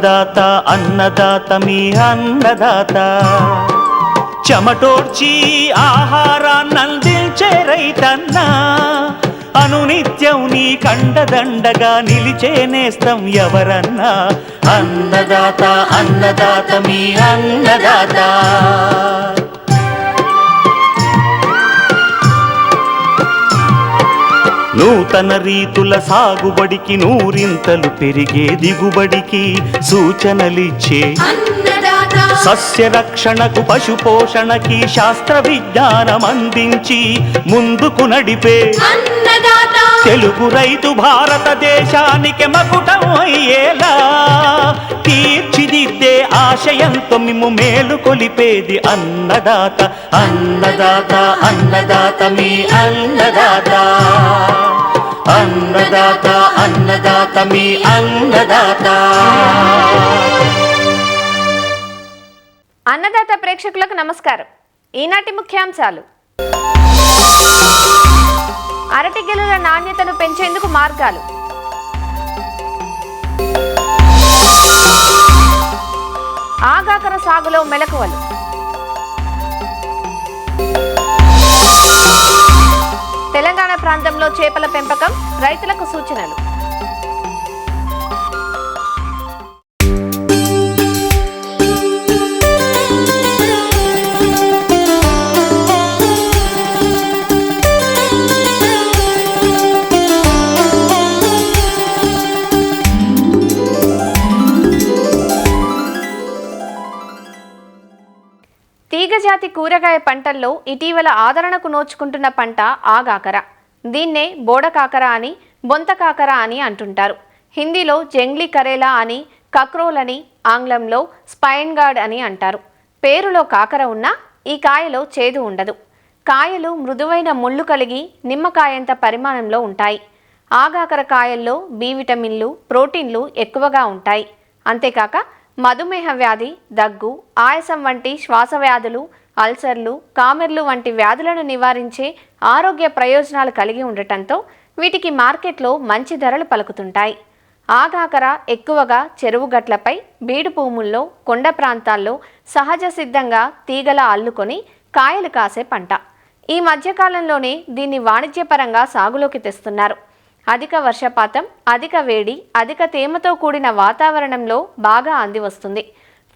అన్నదాత అన్నదాత మీ అన్నదాత చెమటోడ్చి ఆహారాన్నందించే రైతన్నా అనునిత్యం నీ కండదండగా నిలిచే నేస్తం ఎవరన్నా అన్నదాత అన్నదాత మీ అన్నదాత నూతన రీతుల సాగుబడికి నూరింతలు పెరిగే దిగుబడికి సూచనలిచ్చే సస్య రక్షణకు పశు పోషణకి శాస్త్ర విజ్ఞానం అందించి ముందుకు నడిపే తెలుగు రైతు భారతదేశానికి మకుటం అయ్యేలా తీర్చిదిద్దే ఆశయంతో మిమ్ము మేలు కొలిపేది అన్నదాత అన్నదాత అన్నదాత మీ అన్నదాత అన్నదాత అన్నదాత మీ అన్నదాత. అన్నదాత ప్రేక్షకులకు నమస్కారం. ఈనాటి ముఖ్యాంశాలు: అరటి గెలుల నాణ్యతను పెంచేందుకు మార్గాలు, ఆగాకర సాగులో మెలకువలు, తెలంగాణ ప్రాంతంలో చేపల పెంపకం రైతులకు సూచనలు. తీగజాతి కూరగాయ పంటల్లో ఇటీవల ఆదరణకు నోచుకుంటున్న పంట ఆగాకర. దీన్నే బోడకాకర అని, బొంతకాకర అని అంటుంటారు. హిందీలో జంగ్లీ కరేలా అని, కక్రోల్ అని, ఆంగ్లంలో స్పైన్ గార్డ్ అని అంటారు. పేరులో కాకర ఉన్నా ఈ కాయలో చేదు ఉండదు. కాయలు మృదువైన ముళ్ళు కలిగి నిమ్మకాయంత పరిమాణంలో ఉంటాయి. ఆగాకర కాయల్లో బి విటమిన్లు, ప్రోటీన్లు ఎక్కువగా ఉంటాయి. అంతేకాక మధుమేహ వ్యాధి, దగ్గు, ఆయాసం వంటి శ్వాస వ్యాధులు, అల్సర్లు, కామెర్లు వంటి వ్యాధులను నివారించే ఆరోగ్య ప్రయోజనాలు కలిగి ఉండటంతో వీటికి మార్కెట్లో మంచి ధరలు పలుకుతుంటాయి. ఆగాకర ఎక్కువగా చెరువు గట్లపై, బీడు భూముల్లో, కొండ ప్రాంతాల్లో సహజ సిద్ధంగా తీగల అల్లుకొని కాయలు కాసే పంట. ఈ మధ్యకాలంలోనే దీన్ని వాణిజ్యపరంగా సాగులోకి తెస్తున్నారు. అధిక వర్షపాతం, అధిక వేడి, అధిక తేమతో కూడిన వాతావరణంలో బాగా అందివస్తుంది.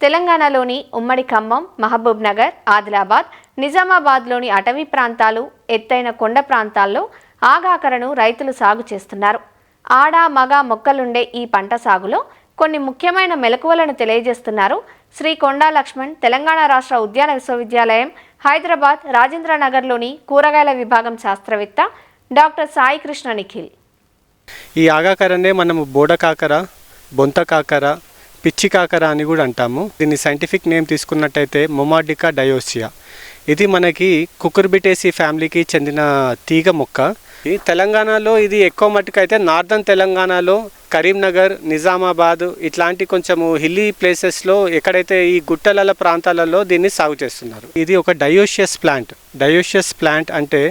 తెలంగాణలోని ఉమ్మడి ఖమ్మం, మహబూబ్ నగర్, ఆదిలాబాద్, నిజామాబాద్లోని అటవీ ప్రాంతాలు, ఎత్తైన కొండ ప్రాంతాల్లో ఆగాకరను రైతులు సాగు చేస్తున్నారు. ఆడ మగ మొక్కలుండే ఈ పంట సాగులో కొన్ని ముఖ్యమైన మెలకువలను తెలియజేస్తున్నారు శ్రీ కొండా లక్ష్మణ్, తెలంగాణ రాష్ట్ర ఉద్యాన విశ్వవిద్యాలయం, హైదరాబాద్ రాజేంద్రనగర్లోని కూరగాయల విభాగం శాస్త్రవేత్త డాక్టర్ సాయి కృష్ణ నిఖిల్. ఈ ఆగాకరనే మనము బోడకాకర, బొంతకాకర, పిచ్చి కాకర అని కూడా అంటాము. దీని సైంటిఫిక్ నేమ్ తీసుకున్నట్టయితే మొమాడికా డయోసియా. ఇది మనకి కుకుర్బిటేసి ఫ్యామిలీకి చెందిన తీగ మొక్క. ఈ తెలంగాణలో ఇది ఎక్కువ మట్టుకు అయితే నార్దర్న్ తెలంగాణలో కరీంనగర్, నిజామాబాద్ ఇట్లాంటి కొంచెము హిల్లీ ప్లేసెస్లో ఎక్కడైతే ఈ గుట్టల ప్రాంతాలలో దీన్ని సాగు చేస్తున్నారు. ఇది ఒక డయోషియస్ ప్లాంట్. డయోషియస్ ప్లాంట్ అంటే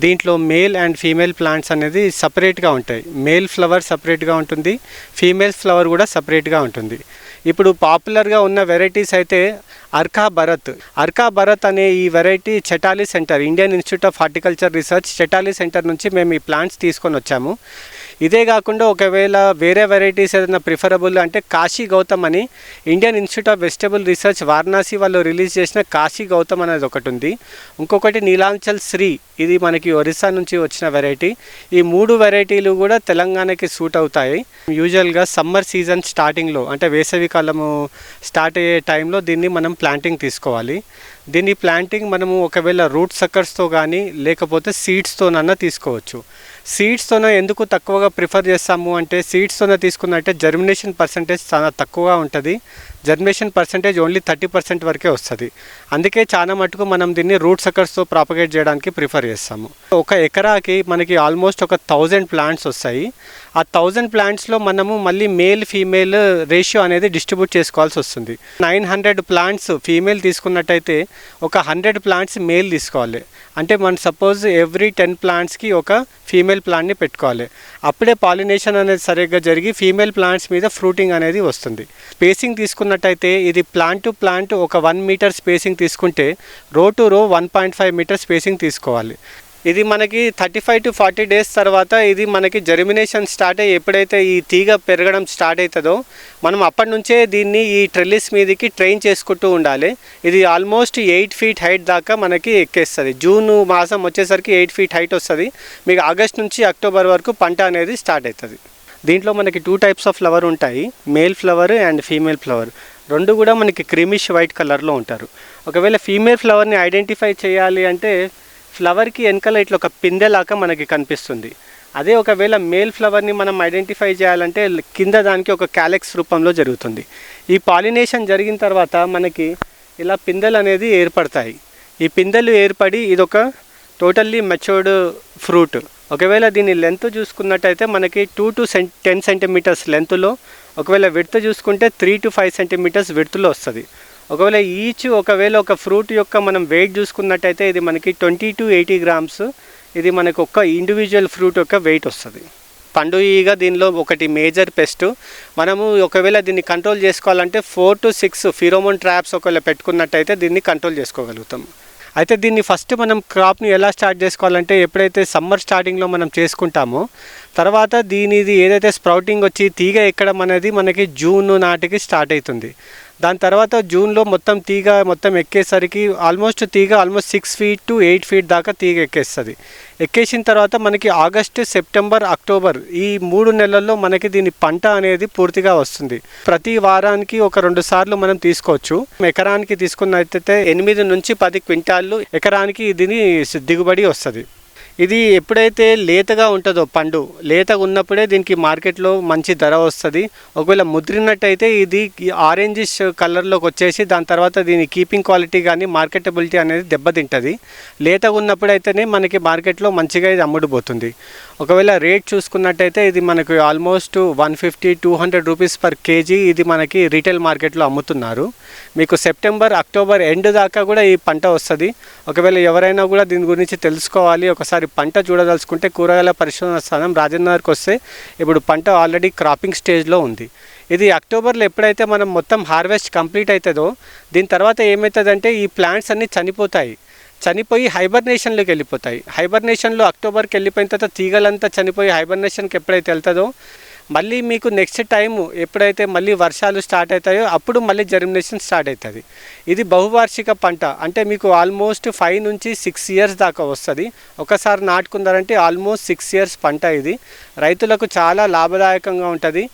దీంట్లో మేల్ అండ్ ఫీమేల్ ప్లాంట్స్ అనేది సపరేట్గా ఉంటాయి. మేల్ ఫ్లవర్ సపరేట్గా ఉంటుంది, ఫీమేల్ ఫ్లవర్ కూడా సపరేట్గా ఉంటుంది. ఇప్పుడు పాపులర్గా ఉన్న వెరైటీస్ అయితే అర్కా భరత్ అనే ఈ వెరైటీ చెటాలి centre, Indian Institute of Horticulture Research చెటాలి సెంటర్ నుంచి మేము ఈ ప్లాంట్స్ తీసుకొని వచ్చాము. ఇదే కాకుండా ఒకవేళ వేరే వెరైటీస్ ఏదైనా ప్రిఫరబుల్ అంటే కాశీ గౌతమ్ అని Indian Institute of vegetable research Varanasi వాళ్ళు రిలీజ్ చేసిన కాశీ గౌతమ్ అనేది ఒకటి ఉంది. ఇంకొకటి నీలాంచల్ శ్రీ, ఇది మనకి ఒరిస్సా నుంచి వచ్చిన వెరైటీ. ఈ మూడు వెరైటీలు కూడా తెలంగాణకి సూట్ అవుతాయి. యూజువల్గా సమ్మర్ సీజన్ స్టార్టింగ్లో అంటే వేసవి కాలము స్టార్ట్ అయ్యే టైంలో దీన్ని మనం ప్లాంటింగ్ తీసుకోవాలి. దీన్ని ప్లాంటింగ్ మనము ఒకవేళ రూట్ సక్కర్స్తో కానీ లేకపోతే సీడ్స్తోనన్నా తీసుకోవచ్చు. సీడ్స్తోన ఎందుకు తక్కువగా ప్రిఫర్ చేస్తాము అంటే సీడ్స్తోన తీసుకున్నట్టే జర్మినేషన్ పర్సంటేజ్ చాలా తక్కువగా ఉంటుంది. జర్మినేషన్ పర్సంటేజ్ ఓన్లీ 30% వరకే వస్తుంది. అందుకే చాలా మటుకు మనం దీన్ని రూట్ సక్కర్స్తో ప్రాపగేట్ చేయడానికి ప్రిఫర్ చేస్తాము. ఒక ఎకరాకి మనకి ఆల్మోస్ట్ ఒక 1000 ప్లాంట్స్ వస్తాయి. ఆ 1000 ప్లాంట్స్లో మనము మళ్ళీ మేల్ ఫీమేల్ రేషియో అనేది డిస్ట్రిబ్యూట్ చేసుకోవాల్సి వస్తుంది. 900 ప్లాంట్స్ ఫీమేల్ తీసుకున్నట్టయితే ఒక 100 ప్లాంట్స్ మేల్ తీసుకోవాలి. అంటే మనం సపోజ్ ఎవ్రీ 10 ప్లాంట్స్కి ఒక ఫీమేల్ ప్లాంట్ని పెట్టుకోవాలి. అప్పుడే పాలినేషన్ అనేది సరిగ్గా జరిగి ఫీమేల్ ప్లాంట్స్ మీద ఫ్రూటింగ్ అనేది వస్తుంది. స్పేసింగ్ తీసుకున్నట్టయితే ఇది ప్లాంట్ టు ప్లాంట్ ఒక 1 మీటర్ స్పేసింగ్ తీసుకుంటే రో టు రో 1.5 మీటర్ స్పేసింగ్ తీసుకోవాలి. ఇది మనకి 35 to 40 డేస్ తర్వాత ఇది మనకి జర్మినేషన్ స్టార్ట్ అయ్యి ఎప్పుడైతే ఈ తీగ పెరగడం స్టార్ట్ అవుతుందో మనం అప్పటి నుంచే దీన్ని ఈ ట్రెల్లిస్ మీదకి ట్రైన్ చేసుకుంటూ ఉండాలి. ఇది ఆల్మోస్ట్ 8 feet హైట్ దాకా మనకి ఎక్కేస్తుంది. జూన్ మాసం వచ్చేసరికి 8 feet హైట్ వస్తుంది. మీకు ఆగస్ట్ నుంచి అక్టోబర్ వరకు పంట అనేది స్టార్ట్ అవుతుంది. దీంట్లో మనకి 2 types ఆఫ్ ఫ్లవర్ ఉంటాయి, male flower and female flower. రెండు కూడా మనకి క్రీమిష్ వైట్ కలర్లో ఉంటారు. ఒకవేళ ఫీమేల్ ఫ్లవర్ని ఐడెంటిఫై చేయాలి అంటే ఫ్లవర్కి వెనకాల ఇట్లా ఒక పిందెలాగా మనకి కనిపిస్తుంది. అదే ఒకవేళ మేల్ ఫ్లవర్ని మనం ఐడెంటిఫై చేయాలంటే కింద దానికి ఒక క్యాలెక్స్ రూపంలో జరుగుతుంది. ఈ పాలినేషన్ జరిగిన తర్వాత మనకి ఇలా పిందెలు అనేది ఏర్పడతాయి. ఈ పిందెలు ఏర్పడి ఇదొక టోటల్లీ మెచ్యూర్డ్ ఫ్రూట్. ఒకవేళ దీని లెంత్ చూసుకున్నట్టయితే మనకి 2 to 10 centimeters లెంత్లో, ఒకవేళ విడ్త్ చూసుకుంటే 3 to 5 centimeters విడ్త్లో వస్తుంది. ఒకవేళ ఒక ఫ్రూట్ యొక్క మనం వెయిట్ చూసుకున్నట్టయితే ఇది మనకి 20 to 80 grams. ఇది మనకు ఒక ఇండివిజువల్ ఫ్రూట్ యొక్క వెయిట్ వస్తుంది. పండు ఈగ దీనిలో ఒకటి మేజర్ పెస్ట్. మనము ఒకవేళ దీన్ని కంట్రోల్ చేసుకోవాలంటే 4 to 6 ఫిరోమోన్ ట్రాప్స్ ఒకవేళ పెట్టుకున్నట్టయితే దీన్ని కంట్రోల్ చేసుకోగలుగుతాం. అయితే దీన్ని ఫస్ట్ మనం క్రాప్ని ఎలా స్టార్ట్ చేసుకోవాలంటే ఎప్పుడైతే సమ్మర్ స్టార్టింగ్లో మనం చేసుకుంటామో తర్వాత దీనిది ఏదైతే స్ప్రౌటింగ్ వచ్చి తీగ ఎక్కడం అనేది మనకి జూన్ నాటికి స్టార్ట్ అవుతుంది. దాని తర్వాత జూన్లో తీగ మొత్తం ఎక్కేసరికి తీగ ఆల్మోస్ట్ 6 feet to 8 feet దాకా తీగ ఎక్కేస్తుంది. ఎక్కేసిన తర్వాత మనకి ఆగస్టు, సెప్టెంబర్, అక్టోబర్ ఈ 3 నెలల్లో మనకి దీని పంట అనేది పూర్తిగా వస్తుంది. ప్రతి వారానికి ఒక 2 సార్లు మనం తీసుకోవచ్చు. ఎకరానికి తీసుకున్నట్టయితే 8 నుంచి 10 క్వింటాళ్ళు ఎకరానికి దీని దిగుబడి వస్తుంది. ఇది ఎప్పుడైతే లేతగా ఉంటుందో పండు లేతగా ఉన్నప్పుడే దీనికి మార్కెట్లో మంచి ధర వస్తుంది. ఒకవేళ ముద్రినట్టయితే ఇది ఆరెంజిష్ కలర్లోకి వచ్చేసి దాని తర్వాత దీని కీపింగ్ క్వాలిటీ కానీ మార్కెటబిలిటీ అనేది దెబ్బతింటుంది. లేతగా ఉన్నప్పుడైతేనే మనకి మార్కెట్లో మంచిగా ఇది అమ్ముడుపోతుంది. ఒకవేళ రేట్ చూసుకున్నట్టయితే ఇది మనకు ఆల్మోస్ట్ 150-200 రూపీస్ పర్ కేజీ ఇది మనకి రీటైల్ మార్కెట్లో అమ్ముతున్నారు. మీకు సెప్టెంబర్, అక్టోబర్ ఎండ్ దాకా కూడా ఈ పంట వస్తుంది. ఒకవేళ ఎవరైనా కూడా దీని గురించి తెలుసుకోవాలి, ఒకసారి పంట చూడదలుచుకుంటే కూరగాయల పరిశోధన స్థానం రాజన్నగర్కి వస్తే ఇప్పుడు పంట ఆల్రెడీ క్రాపింగ్ స్టేజ్లో ఉంది. ఇది అక్టోబర్లో ఎప్పుడైతే మనం మొత్తం హార్వెస్ట్ కంప్లీట్ అవుతుందో దీని తర్వాత ఏమవుతుందంటే ఈ ప్లాంట్స్ అన్నీ చనిపోయి హైబర్నేషన్లోకి వెళ్ళిపోతాయి. హైబర్నేషన్లో అక్టోబర్కి వెళ్ళిపోయిన తర్వాత తీగలంతా చనిపోయి హైబర్నేషన్కి ఎప్పుడైతే వెళ్తుందో మళ్ళీ మీకు నెక్స్ట్ టైం ఎప్పుడైతే మళ్ళీ వర్షాలు స్టార్ట్ అవుతాయో అప్పుడు మళ్ళీ జర్మినేషన్ స్టార్ట్ అవుతుంది. ఇది బహువార్షిక పంట. అంటే మీకు ఆల్మోస్ట్ 5 నుంచి 6 years దాకా వస్తుంది. ఒకసారి నాటుకున్నారంటే ఆల్మోస్ట్ 6 years పంట. ఇది రైతులకు చాలా లాభదాయకంగా ఉంటుంది.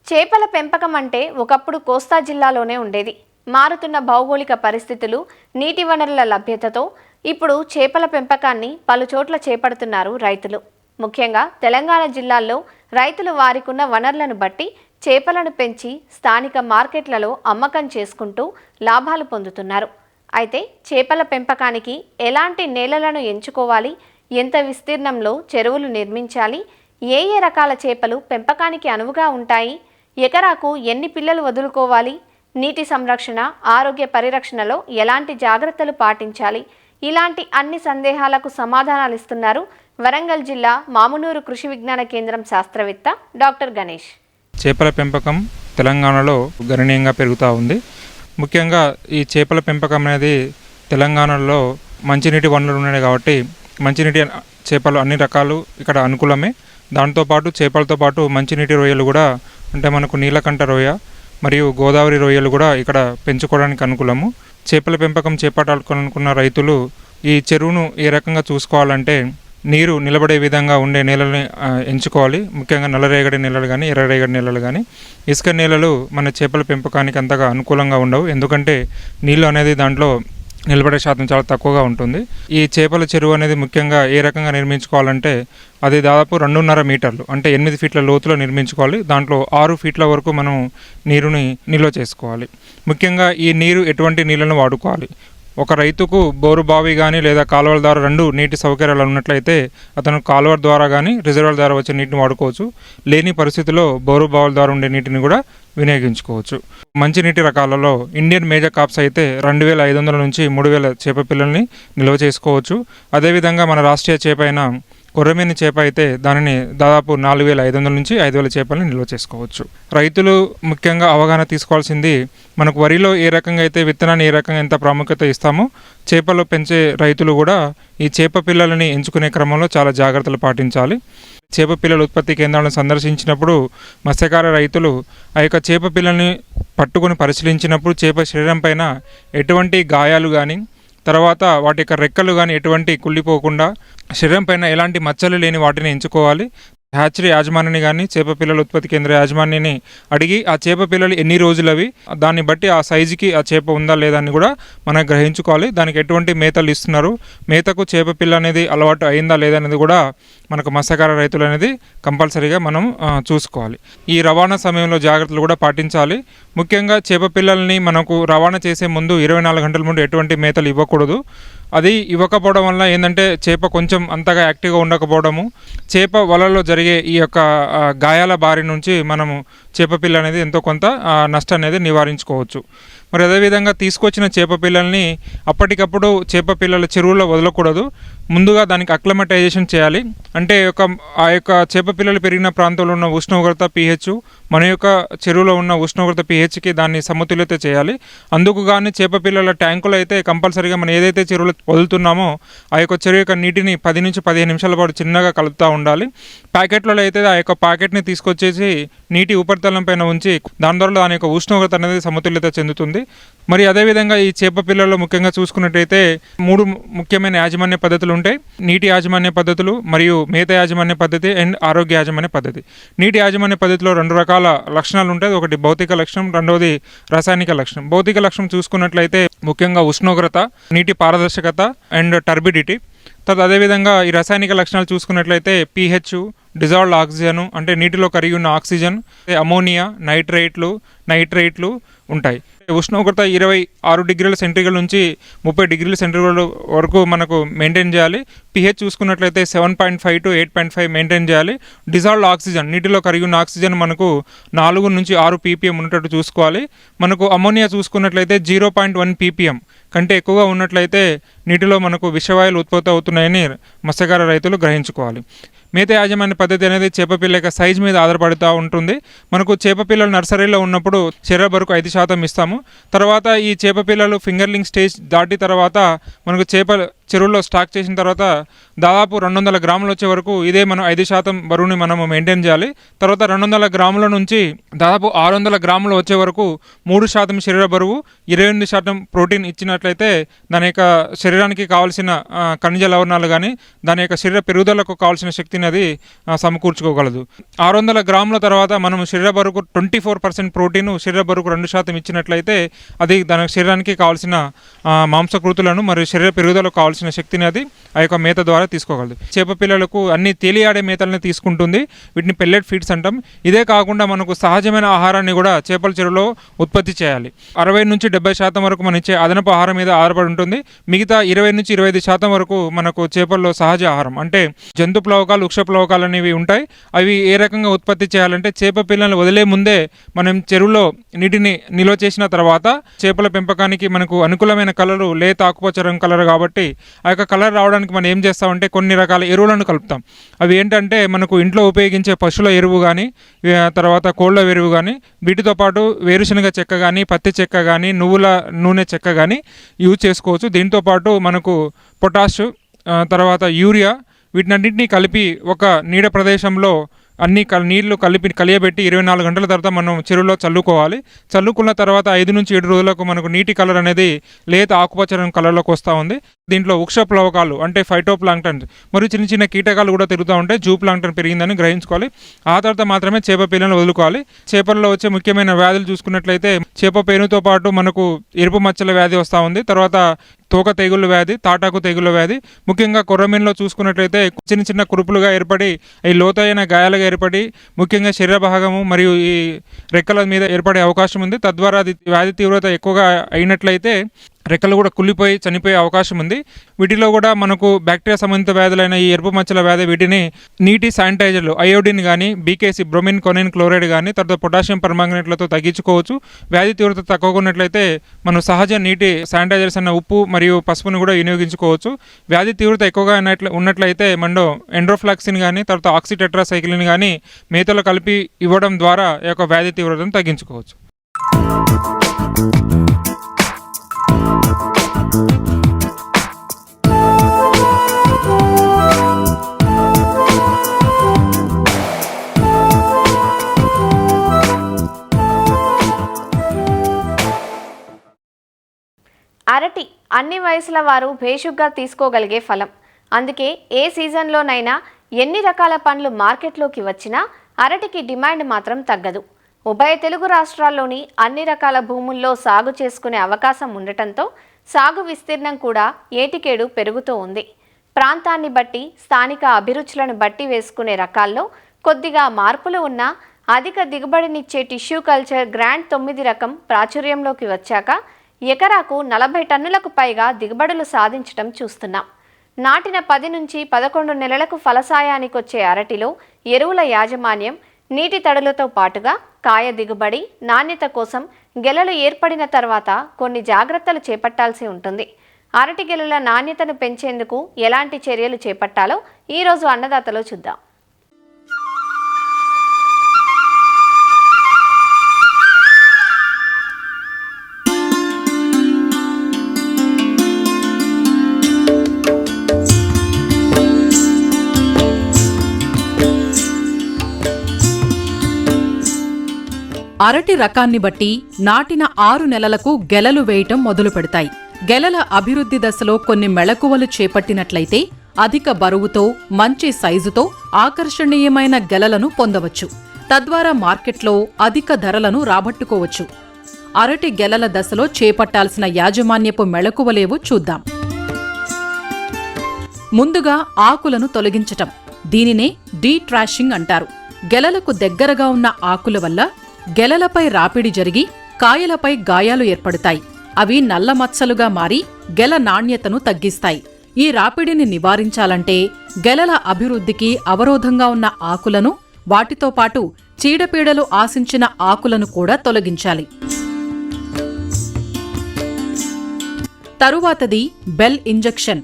చేపల పెంపకం అంటే ఒకప్పుడు కోస్తా జిల్లాలోనే ఉండేది. మారుతున్న భౌగోళిక పరిస్థితులు, నీటి వనరుల లభ్యతతో ఇప్పుడు చేపల పెంపకాన్ని పలు చోట్ల చేపడుతున్నారు రైతులు. ముఖ్యంగా తెలంగాణ జిల్లాల్లో రైతులు వారికున్న వనరులను బట్టి చేపలను పెంచి స్థానిక మార్కెట్లలో అమ్మకం చేసుకుంటూ లాభాలు పొందుతున్నారు. అయితే చేపల పెంపకానికి ఎలాంటి నేలలను ఎంచుకోవాలి, ఎంత విస్తీర్ణంలో చెరువులు నిర్మించాలి, ఏ రకాల చేపలు పెంపకానికి అనువుగా ఉంటాయి, ఎకరాకు ఎన్ని పిల్లలు వదులుకోవాలి, నీటి సంరక్షణ, ఆరోగ్య పరిరక్షణలో ఎలాంటి జాగ్రత్తలు పాటించాలి, ఇలాంటి అన్ని సందేహాలకు సమాధానాలు ఇస్తున్నారు వరంగల్ జిల్లా మామునూరు కృషి విజ్ఞాన కేంద్రం శాస్త్రవేత్త డాక్టర్ గణేష్. చేపల పెంపకం తెలంగాణలో గణనీయంగా పెరుగుతూ ఉంది. ముఖ్యంగా ఈ చేపల పెంపకం అనేది తెలంగాణలో మంచినీటి వనరులు ఉన్నాయి కాబట్టి మంచినీటి చేపలు అన్ని రకాలు ఇక్కడ అనుకూలమే. దాంతోపాటు చేపలతో పాటు మంచినీటి రొయ్యలు కూడా, అంటే మనకు నీలకంఠ రొయ్య మరియు గోదావరి రొయ్యలు కూడా ఇక్కడ పెంచుకోవడానికి అనుకూలము. చేపల పెంపకం చేపట్టాలనుకున్న రైతులు ఈ చెరువును ఏ రకంగా చూసుకోవాలంటే నీరు నిలబడే విధంగా ఉండే నేలని ఎంచుకోవాలి. ముఖ్యంగా నల్లరేగడి నేలలు కానీ ఎర్రరేగడి నేలలు కానీ. ఇసుక నేలలు మన చేపల పెంపకానికి అంతగా అనుకూలంగా ఉండవు. ఎందుకంటే నీళ్ళు అనేది దాంట్లో నిలబడే శాతం చాలా తక్కువగా ఉంటుంది. ఈ చేపల చెరువు అనేది ముఖ్యంగా ఏ రకంగా నిర్మించుకోవాలంటే అది దాదాపు 2.5 మీటర్లు అంటే 8 ఫీట్ల లోతులో నిర్మించుకోవాలి. దాంట్లో 6 ఫీట్ల వరకు మనం నీరుని నిల్వ చేసుకోవాలి. ముఖ్యంగా ఈ నీరు ఎటువంటి నీళ్ళను వాడుకోవాలి. ఒక రైతుకు బోరు బావి కానీ లేదా కాలువల ద్వారా 2 నీటి సౌకర్యాలు ఉన్నట్లయితే అతను కాలువ ద్వారా కానీ రిజర్వాయర్ ద్వారా వచ్చే నీటిని వాడుకోవచ్చు. లేని పరిస్థితిలో బోరు బావుల ద్వారా ఉండే నీటిని కూడా వినియోగించుకోవచ్చు. మంచినీటి రకాలలో ఇండియన్ మేజర్ కాప్స్ అయితే 2500 నుంచి 3000 చేప పిల్లల్ని నిల్వ చేసుకోవచ్చు. అదేవిధంగా మన రాష్ట్రీయ చేప అయిన కొర్రమీను చేప అయితే దానిని దాదాపు 4500 నుంచి 5000 చేపల్ని నిల్వ చేసుకోవచ్చు. రైతులు ముఖ్యంగా అవగాహన తీసుకోవాల్సింది, మనకు వరిలో ఏ రకంగా అయితే విత్తనాన్ని ఏ రకంగా ఎంత ప్రాముఖ్యత ఇస్తామో చేపలు పెంచే రైతులు కూడా ఈ చేప పిల్లలని ఎంచుకునే క్రమంలో చాలా జాగ్రత్తలు పాటించాలి. చేప పిల్లల ఉత్పత్తి కేంద్రాలను సందర్శించినప్పుడు మత్స్యకార రైతులు ఆ యొక్క చేప పిల్లల్ని పట్టుకొని పరిశీలించినప్పుడు చేప శరీరం పైన ఎటువంటి గాయాలు కానీ తర్వాత వాటి యొక్క రెక్కలు కానీ ఎటువంటి కుళ్ళిపోకుండా శరీరం పైన ఎలాంటి మచ్చలు లేని వాటిని ఎంచుకోవాలి. హ్యాచరీ యాజమాన్యాన్ని కానీ చేప పిల్లల ఉత్పత్తి కేంద్ర యాజమాన్యాన్ని అడిగి ఆ చేప పిల్లలు ఎన్ని రోజులవి దాన్ని బట్టి ఆ సైజుకి ఆ చేప ఉందా లేదా అని కూడా మనం గ్రహించుకోవాలి. దానికి ఎటువంటి మేతలు ఇస్తున్నారు, మేతకు చేప పిల్ల అనేది అలవాటు అయిందా లేదా అనేది కూడా మనకు మత్స్యకార రైతులు అనేది కంపల్సరీగా మనం చూసుకోవాలి. ఈ రవాణా సమయంలో జాగ్రత్తలు కూడా పాటించాలి. ముఖ్యంగా చేప పిల్లల్ని మనకు రవాణా చేసే ముందు 24 గంటల ముందు ఎటువంటి మేతలు ఇవ్వకూడదు. అది ఇవ్వకపోవడం వల్ల ఏంటంటే చేప కొంచెం అంతగా యాక్టివ్గా ఉండకపోవడము, చేప వలలో జరిగే ఈ యొక్క గాయాల బారి నుంచి మనము చేప పిల్ల అనేది ఎంతో కొంత నష్టం అనేది నివారించుకోవచ్చు. మరి అదేవిధంగా తీసుకొచ్చిన చేప పిల్లల్ని అప్పటికప్పుడు చేప పిల్లల చెరువులో వదలకూడదు. ముందుగా దానికి అక్లమటైజేషన్ చేయాలి. అంటే ఆ యొక్క చేప పిల్లలు పెరిగిన ప్రాంతంలో ఉన్న ఉష్ణోగ్రత pH మన యొక్క చెరువులో ఉన్న ఉష్ణోగ్రత pHకి దాన్ని సమతుల్యత చేయాలి. అందుకు కానీ చేప పిల్లల ట్యాంకులు అయితే కంపల్సరీగా మనం ఏదైతే చెరువులో వదులుతున్నామో ఆ యొక్క చెరువు యొక్క నీటిని 10 నుంచి 15 నిమిషాల పాటు చిన్నగా కలుపుతూ ఉండాలి. ప్యాకెట్లలో అయితే ఆ యొక్క ప్యాకెట్ని తీసుకొచ్చేసి నీటి ఉపరితలం పైన ఉంచి దాని ద్వారా దాని యొక్క ఉష్ణోగ్రత అనేది సమతుల్యత చెందుతుంది. మరి అదేవిధంగా ఈ చేప పిల్లల్లో ముఖ్యంగా చూసుకున్నట్టయితే 3 ముఖ్యమైన యాజమాన్య పద్ధతులు ఉంటాయి. నీటి యాజమాన్య పద్ధతులు, మరియు మేత యాజమాన్య పద్ధతి అండ్ ఆరోగ్య యాజమాన్య పద్ధతి. నీటి యాజమాన్య పద్ధతిలో 2 రకాల లక్షణాలు ఉంటాయి. ఒకటి భౌతిక లక్షణం, రెండవది రాసాయనిక లక్షణం. భౌతిక లక్షణం చూసుకున్నట్లయితే ముఖ్యంగా ఉష్ణోగ్రత, నీటి పారదర్శకత అండ్ టర్బిడిటీ. తర్వాత అదేవిధంగా ఈ రాసాయనిక లక్షణాలు చూసుకున్నట్లయితే pH, డిజాల్వ్డ్ ఆక్సిజన్ అంటే నీటిలో కరిగి ఉన్న ఆక్సిజన్, అమోనియా, నైట్రేట్లు ఉంటాయి. ఉష్ణోగ్రత 26 డిగ్రీల సెంటీగ్రేడ్ నుంచి 30 డిగ్రీల సెంటీగ్రేడ్ వరకు మనకు మెయింటైన్ చేయాలి. pH చూసుకున్నట్లయితే 7.5 to 8.5 మెయింటైన్ చేయాలి. డిజాల్వ్డ్ ఆక్సిజన్ నీటిలో కరిగి ఉన్న ఆక్సిజన్ మనకు 4 నుంచి 6 ppm ఉన్నట్టు చూసుకోవాలి. మనకు అమోనియా చూసుకున్నట్లయితే 0.1 ppm కంటే ఎక్కువగా ఉన్నట్లయితే నీటిలో మనకు విషవాయువులు ఉత్పత్తి అవుతున్నాయని మత్స్యకార రైతులు గ్రహించుకోవాలి. మేత యాజమాన్య పద్ధతి అనేది చేప పిల్ల యొక్క సైజ్ మీద ఆధారపడుతూ ఉంటుంది. మనకు చేప పిల్లలు నర్సరీలో ఉన్నప్పుడు శరీర బరువుకు 5% ఇస్తాము. తర్వాత ఈ చేప పిల్లలు ఫింగర్లింగ్ స్టేజ్ దాటి తర్వాత మనకు చేప చెరువుల్లో స్టాక్ చేసిన తర్వాత దాదాపు 200 గ్రాములు వచ్చే వరకు ఇదే మనం 5% బరువుని మనము మెయింటైన్ చేయాలి. తర్వాత 200 గ్రాముల నుంచి దాదాపు 600 గ్రాములు వచ్చే వరకు 3% శరీర బరువు, 28% ప్రోటీన్ ఇచ్చినట్లయితే దాని యొక్క శరీరానికి కావాల్సిన ఖనిజ లవణాలు కానీ దాని యొక్క శరీర పెరుగుదలకు కావాల్సిన శక్తిని అది సమకూర్చుకోగలదు. 600 గ్రాముల తర్వాత మనం శరీర బరువుకు 24% ప్రోటీన్, శరీర బరువుకు 2% ఇచ్చినట్లయితే అది దాని శరీరానికి కావాల్సిన మాంసకృతులను మరియు శరీర పెరుగుదలకు కావాల్సిన శక్తిని అది ఆ యొక్క మేత ద్వారా తీసుకోగలదు. చేప పిల్లలకు అన్ని తేలియాడే మేతల్ని తీసుకుంటుంది. వీటిని పెల్లెట్ ఫీడ్స్ అంటాం. ఇదే కాకుండా మనకు సహజమైన ఆహారాన్ని కూడా చేపల చెరువులో ఉత్పత్తి చేయాలి. 60 నుంచి 70% వరకు మనం ఇచ్చే అదనపు ఆహారం మీద ఆధారపడి ఉంటుంది. మిగతా 20 నుంచి 25% వరకు మనకు చేపల్లో సహజ ఆహారం అంటే జంతు ప్లవకాలు, వృక్ష ప్లవకాలు అనేవి ఉంటాయి. అవి ఏ రకంగా ఉత్పత్తి చేయాలంటే చేప పిల్లలను వదిలే ముందే మనం చెరువులో నీటిని నిల్వ చేసిన తర్వాత చేపల పెంపకానికి మనకు అనుకూలమైన కలరు లేత ఆకుపచ్చ రంగు కలర్ కాబట్టి ఆ యొక్క కలర్ రావడానికి మనం ఏం చేస్తామంటే కొన్ని రకాల ఎరువులను కలుపుతాం. అవి ఏంటంటే మనకు ఇంట్లో ఉపయోగించే పశువుల ఎరువు కానీ తర్వాత కోళ్ళ ఎరువు కానీ వీటితో పాటు వేరుశనగ చెక్క కానీ పత్తి చెక్క కానీ నువ్వుల నూనె చెక్క కానీ యూజ్ చేసుకోవచ్చు. దీంతో పాటు మనకు పొటాష్ తర్వాత యూరియా వీటినన్నింటినీ కలిపి ఒక నీడ ప్రదేశంలో అన్ని నీళ్లు కలియబెట్టి 24 గంటల తర్వాత మనం చెరువులో చల్లుకోవాలి. చల్లుకున్న తర్వాత 5 నుంచి 7 రోజులకు మనకు నీటి కలర్ అనేది లేత ఆకుపచ్చ రంగు కలర్లోకి వస్తూ ఉంది. దీంట్లో వృక్ష ప్లవకాలు అంటే ఫైటోప్లాంక్టన్ మరియు చిన్న చిన్న కీటకాలు కూడా తిరుగుతూ ఉంటాయి. జూ ప్లాంక్టన్ పెరిగిందని గ్రహించుకోవాలి. ఆ తర్వాత మాత్రమే చేప పిల్లలను వదులుకోవాలి. చేపల్లో వచ్చే ముఖ్యమైన వ్యాధులు చూసుకున్నట్లయితే చేప పేనుతో పాటు మనకు ఎరుపు మచ్చల వ్యాధి వస్తూ ఉంది. తర్వాత తోక తెగుళ్ళ వ్యాధి, తాటాకు తెగుళ్ళ వ్యాధి. ముఖ్యంగా కొర్రమీనులో చూసుకున్నట్లయితే చిన్న చిన్న కురుపులుగా ఏర్పడి ఈ లోతైన గాయాలుగా ఏర్పడి ముఖ్యంగా శరీర భాగము మరియు ఈ రెక్కల మీద ఏర్పడే అవకాశం ఉంది. తద్వారా అది వ్యాధి తీవ్రత ఎక్కువగా అయినట్లయితే రెక్కలు కూడా కుళ్ళిపోయి చనిపోయే అవకాశం ఉంది. వీటిలో కూడా మనకు బ్యాక్టీరియా సంబంధిత వ్యాధులైన ఈ ఎరుపు మచ్చల వ్యాధి, వీటిని నీటి శానిటైజర్లు అయోడిన్ కానీ, బీకేసి బ్రోమిన్ కొనిన్ క్లోరైడ్ కానీ, తర్వాత పొటాషియం పర్మాంగనేట్లతో తగ్గించుకోవచ్చు. వ్యాధి తీవ్రత తక్కువగా ఉన్నట్లయితే మనం సహజ నీటి శానిటైజర్స్ అన్న ఉప్పు మరియు పసుపును కూడా వినియోగించుకోవచ్చు. వ్యాధి తీవ్రత ఎక్కువగా ఉన్నట్లయితే మనం ఎండ్రోఫ్లాక్సిన్ కానీ, తర్వాత ఆక్సిటెట్రాసైక్లిన్ కానీ మేతలో కలిపి ఇవ్వడం ద్వారా ఈ యొక్క వ్యాధి తీవ్రతను తగ్గించుకోవచ్చు. అరటి అన్ని వయసుల వారు భేషుగ్గా తీసుకోగలిగే ఫలం. అందుకే ఏ సీజన్లోనైనా ఎన్ని రకాల పండ్లు మార్కెట్లోకి వచ్చినా అరటికి డిమాండ్ మాత్రం తగ్గదు. ఉభయ తెలుగు రాష్ట్రాల్లోని అన్ని రకాల భూముల్లో సాగు చేసుకునే అవకాశం ఉండటంతో సాగు విస్తీర్ణం కూడా ఏటికేడు పెరుగుతూ ఉంది. ప్రాంతాన్ని బట్టి, స్థానిక అభిరుచులను బట్టి వేసుకునే రకాల్లో కొద్దిగా మార్పులు ఉన్నా అధిక దిగుబడినిచ్చే టిష్యూ కల్చర్ గ్రాండ్ 9 రకం ప్రాచుర్యంలోకి వచ్చాక ఎకరాకు 40 టన్నులకు పైగా దిగుబడులు సాధించడం చూస్తున్నాం. నాటిన 10 నుంచి 11 నెలలకు ఫలసాయానికొచ్చే అరటిలో ఎరువుల యాజమాన్యం, నీటి తడులతో పాటుగా కాయ దిగుబడి, నాణ్యత కోసం గెలలు ఏర్పడిన తర్వాత కొన్ని జాగ్రత్తలు చేపట్టాల్సి ఉంటుంది. అరటి గెలల నాణ్యతను పెంచేందుకు ఎలాంటి చర్యలు చేపట్టాలో ఈరోజు అన్నదాతలో చూద్దాం. అరటి రకాన్ని బట్టి నాటిన 6 నెలలకు గెలలు వేయటం మొదలు పెడతాయి. గెలల అభివృద్ధి దశలో కొన్ని మెళకువలు చేపట్టినట్లయితే అధిక బరువుతో, మంచి సైజుతో ఆకర్షణీయమైన గెలలను పొందవచ్చు. తద్వారా మార్కెట్లో అధిక ధరలను రాబట్టుకోవచ్చు. అరటి గెలల దశలో చేపట్టాల్సిన యాజమాన్యపు మెళకువలేవో చూద్దాం. ముందుగా ఆకులను తొలగించటం. దీనినే డీట్రాషింగ్ అంటారు. గెలలకు దగ్గరగా ఉన్న ఆకుల వల్ల గెలలపై రాపిడి జరిగి కాయలపై గాయాలు ఏర్పడతాయి. అవి నల్ల మచ్చలుగా మారి గెల నాణ్యతను తగ్గిస్తాయి. ఈ రాపిడిని నివారించాలంటే గెలల అభివృద్ధికి అవరోధంగా ఉన్న ఆకులను, వాటితో పాటు చీడపీడలు ఆశించిన ఆకులను కూడా తొలగించాలి. తరువాతది బెల్ ఇంజెక్షన్.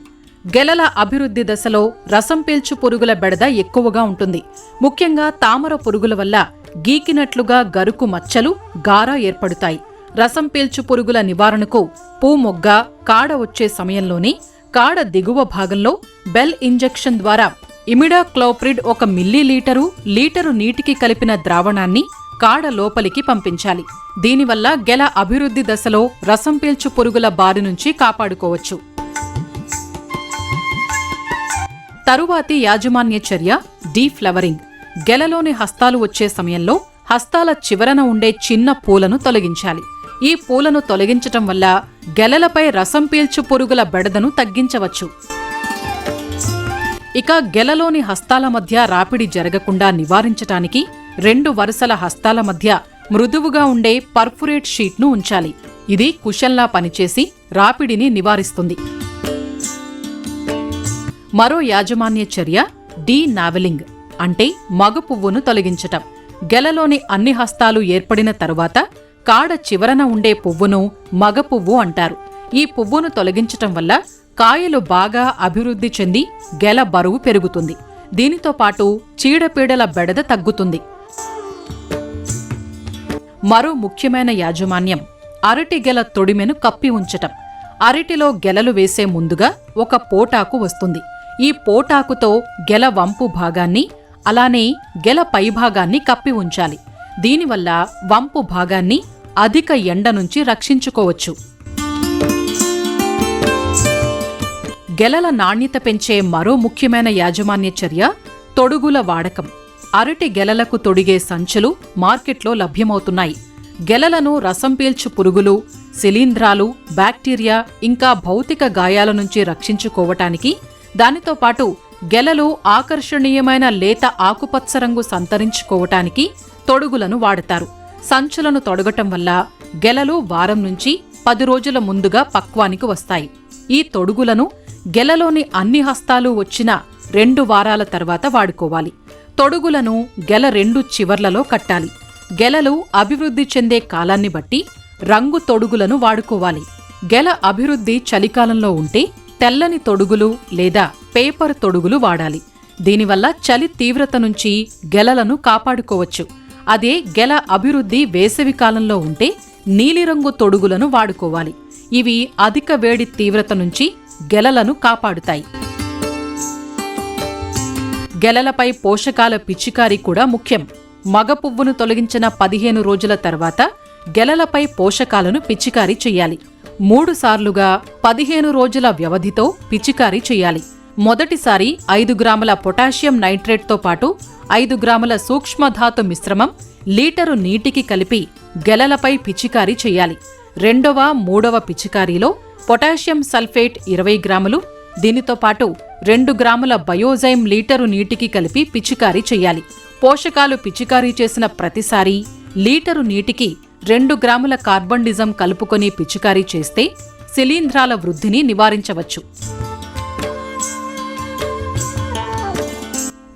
గెలల అభివృద్ధి దశలో రసం పీల్చు పురుగుల బెడద ఎక్కువగా ఉంటుంది. ముఖ్యంగా తామర పురుగుల వల్ల గీకినట్లుగా గరుకు మచ్చలు, గార ఏర్పడుతాయి. రసం పీల్చు పురుగుల నివారణకు పూమొగ్గ, కాడ వచ్చే సమయంలోనే కాడ దిగువ భాగంలో బెల్ ఇంజెక్షన్ ద్వారా ఇమిడాక్లోప్రిడ్ 1 మిల్లీలీటరు లీటరు నీటికి కలిపిన ద్రావణాన్ని కాడ లోపలికి పంపించాలి. దీనివల్ల గెల అభివృద్ధి దశలో రసం పీల్చు పురుగుల బారి నుంచి కాపాడుకోవచ్చు. తరువాతి యాజమాన్య చర్య డీఫ్లవరింగ్. గెలలోని హస్తాలు వచ్చే సమయంలో హస్తాల చివరన ఉండే చిన్న పూలను తొలగించాలి. ఈ పూలను తొలగించటం వల్ల గెలలపై రసం పీల్చు పురుగుల బెడదను తగ్గించవచ్చు. ఇక గెలలోని హస్తాల మధ్య రాపిడి జరగకుండా నివారించటానికి 2 వరుసల హస్తాల మధ్య మృదువుగా ఉండే పర్ఫురేట్ షీట్ను ఉంచాలి. ఇది కుషన్లా పనిచేసి రాపిడిని నివారిస్తుంది. మరో యాజమాన్య చర్య డీనావెలింగ్, అంటే మగ పువ్వును తొలగించటం. గెలలోని అన్ని హస్తాలు ఏర్పడిన తరువాత కాడ చివరన ఉండే పువ్వును మగ పువ్వు అంటారు. ఈ పువ్వును తొలగించటం వల్ల కాయలు బాగా అభివృద్ధి చెంది గెల బరువు పెరుగుతుంది. దీనితో పాటు చీడపీడల బెడద తగ్గుతుంది. మరో ముఖ్యమైన యాజమాన్యం అరటి గెల తొడిమెను కప్పి ఉంచటం. అరటిలో గెలలు వేసే ముందుగా ఒక పోటాకు వస్తుంది. ఈ పోటాకుతో గెల వంపు భాగాన్ని, అలానే గెల పైభాగాన్ని కప్పి ఉంచాలి. దీనివల్ల వంపు భాగాన్ని అధిక ఎండ నుంచి రక్షించుకోవచ్చు. గెలల నాణ్యత పెంచే మరో ముఖ్యమైన యాజమాన్య చర్య తొడుగుల వాడకం. అరటి గెలలకు తొడిగే సంచులు మార్కెట్లో లభ్యమవుతున్నాయి. గెలలను రసం పీల్చు పురుగులు, శిలీంధ్రాలు, బ్యాక్టీరియా ఇంకా భౌతిక గాయాల నుంచి రక్షించుకోవటానికి, దానితో పాటు గెలలో ఆకర్షణీయమైన లేత ఆకుపచ్చ రంగు సంతరించుకోవటానికి తొడుగులను వాడతారు. సంచులను తొడగటం వల్ల గెలలు వారం నుంచి 10 రోజుల ముందుగా పక్వానికి వస్తాయి. ఈ తొడుగులను గెలలోని అన్ని హస్తాలు వచ్చిన 2 వారాల తర్వాత వాడుకోవాలి. తొడుగులను గెల 2 చివర్లలో కట్టాలి. గెలలు అభివృద్ధి చెందే కాలాన్ని బట్టి రంగు తొడుగులను వాడుకోవాలి. గెల అభివృద్ధి చలికాలంలో ఉంటే తెల్లని తొడుగులు లేదా పేపర్ తొడుగులు వాడాలి. దీనివల్ల చలి తీవ్రత నుంచి గెలలను కాపాడుకోవచ్చు. అదే గెల అభివృద్ధి వేసవి కాలంలో ఉంటే నీలిరంగు తొడుగులను వాడుకోవాలి. ఇవి అధిక వేడి తీవ్రత నుంచి గెలలను కాపాడుతాయి. గెలలపై పోషకాల పిచికారీ కూడా ముఖ్యం. మగ పువ్వును తొలగించిన 15 రోజుల తర్వాత గెలలపై పోషకాలను పిచికారీ చెయ్యాలి. 3 సార్లుగా 15 రోజుల వ్యవధితో పిచికారీ చెయ్యాలి. మొదటిసారి 5 గ్రాముల పొటాషియం నైట్రేట్తో పాటు 5 గ్రాముల సూక్ష్మధాతు మిశ్రమం లీటరు నీటికి కలిపి గెలలపై పిచికారీ చెయ్యాలి. రెండవ, మూడవ పిచికారీలో పొటాషియం సల్ఫేట్ 20 గ్రాములు, దీనితో పాటు 2 గ్రాముల బయోజైమ్ లీటరు నీటికి కలిపి పిచికారీ చెయ్యాలి. పోషకాలు పిచికారీ చేసిన ప్రతిసారి లీటరు నీటికి 2 గ్రాముల కార్బండిజం కలుపుకొని పిచికారీ చేస్తే శిలీంధ్రాల వృద్ధిని నివారించవచ్చు.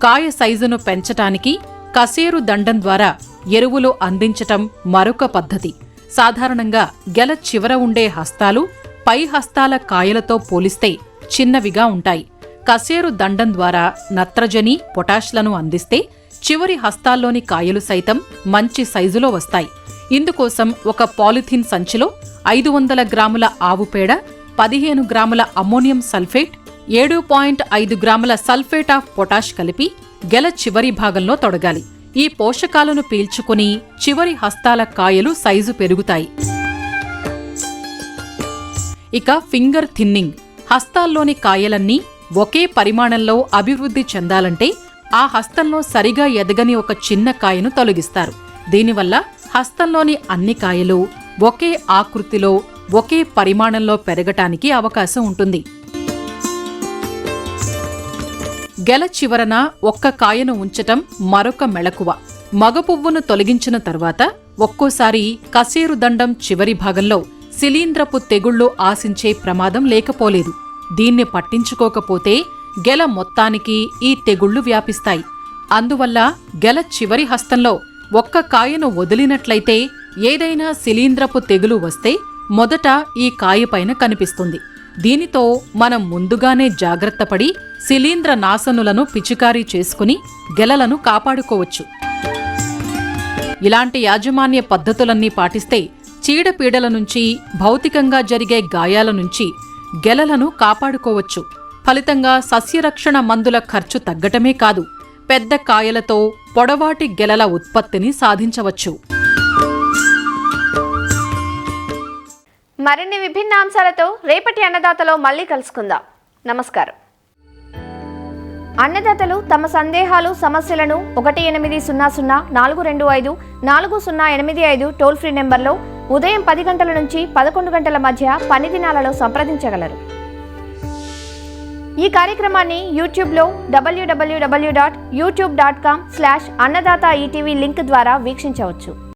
కాయ సైజును పెంచటానికి కసేరు దండం ద్వారా ఎరువులు అందించటం మరొక పద్ధతి. సాధారణంగా గెల చివర ఉండే హస్తాలు పై హస్తాల కాయలతో పోలిస్తే చిన్నవిగా ఉంటాయి. కసేరు దండం ద్వారా నత్రజని, పొటాష్లను అందిస్తే చివరి హస్తాల్లోని కాయలు సైతం మంచి సైజులో వస్తాయి. ఇందుకోసం ఒక పాలిథిన్ సంచిలో 500 గ్రాముల ఆవు పేడ, 15 గ్రాముల అమ్మోనియం సల్ఫేట్, 7.5 గ్రాముల సల్ఫేట్ ఆఫ్ పొటాష్ కలిపి గెల చివరి భాగంలో తొడగాలి. ఈ పోషకాలను పీల్చుకుని చివరి హస్తాల కాయలు సైజు పెరుగుతాయి. ఇక ఫింగర్ థిన్నింగ్. హస్తాల్లోని కాయలన్నీ ఒకే పరిమాణంలో అభివృద్ధి చెందాలంటే ఆ హస్తంలో సరిగా ఎదగని ఒక చిన్న కాయను తొలగిస్తారు. దీనివల్ల హస్తంలోని అన్ని కాయలు ఒకే ఆకృతిలో, ఒకే పరిమాణంలో పెరగటానికి అవకాశం ఉంటుంది. గెల చివరన ఒక్క కాయను ఉంచటం మరొక మెళకువ. మగ పువ్వును తొలగించిన తర్వాత ఒక్కోసారి కసేరు దండం చివరి భాగంలో శిలీంధ్రపు తెగుళ్లు ఆశించే ప్రమాదం లేకపోలేదు. దీన్ని పట్టించుకోకపోతే గెల మొత్తానికి ఈ తెగుళ్లు వ్యాపిస్తాయి. అందువల్ల గెల చివరి హస్తంలో ఒక్క కాయను వదిలినట్లయితే ఏదైనా శిలీంధ్రపు తెగులు వస్తే మొదట ఈ కాయపైన కనిపిస్తుంది. దీనితో మనం ముందుగానే జాగ్రత్తపడి శిలీంధ్ర నాశనులను పిచికారీ చేసుకుని గెలలను కాపాడుకోవచ్చు. ఇలాంటి యాజమాన్య పద్ధతులన్నీ పాటిస్తే చీడపీడల నుంచి, భౌతికంగా జరిగే గాయాల నుంచి గెలలను కాపాడుకోవచ్చు. ఫలితంగా సస్యరక్షణ మందుల ఖర్చు తగ్గటమే కాదు, పెద్ద కాయలతో పొడవాటి గెలల ఉత్పత్తిని సాధించవచ్చు. మరిన్ని విభిన్న అంశాలతో రేపటి అన్నదాతలో మళ్ళీ కలుసుకుందాం. నమస్కారం. అన్నదాతలు తమ సందేహాలు, సమస్యలను 1800-425-4085 టోల్ ఫ్రీ నెంబర్లో ఉదయం 10 గంటల నుంచి 11 గంటల మధ్య పని దినాలలో సంప్రదించగలరు. ఈ కార్యక్రమాన్ని యూట్యూబ్లో www.youtube.com/annadaata ETV లింక్ ద్వారా వీక్షించవచ్చు.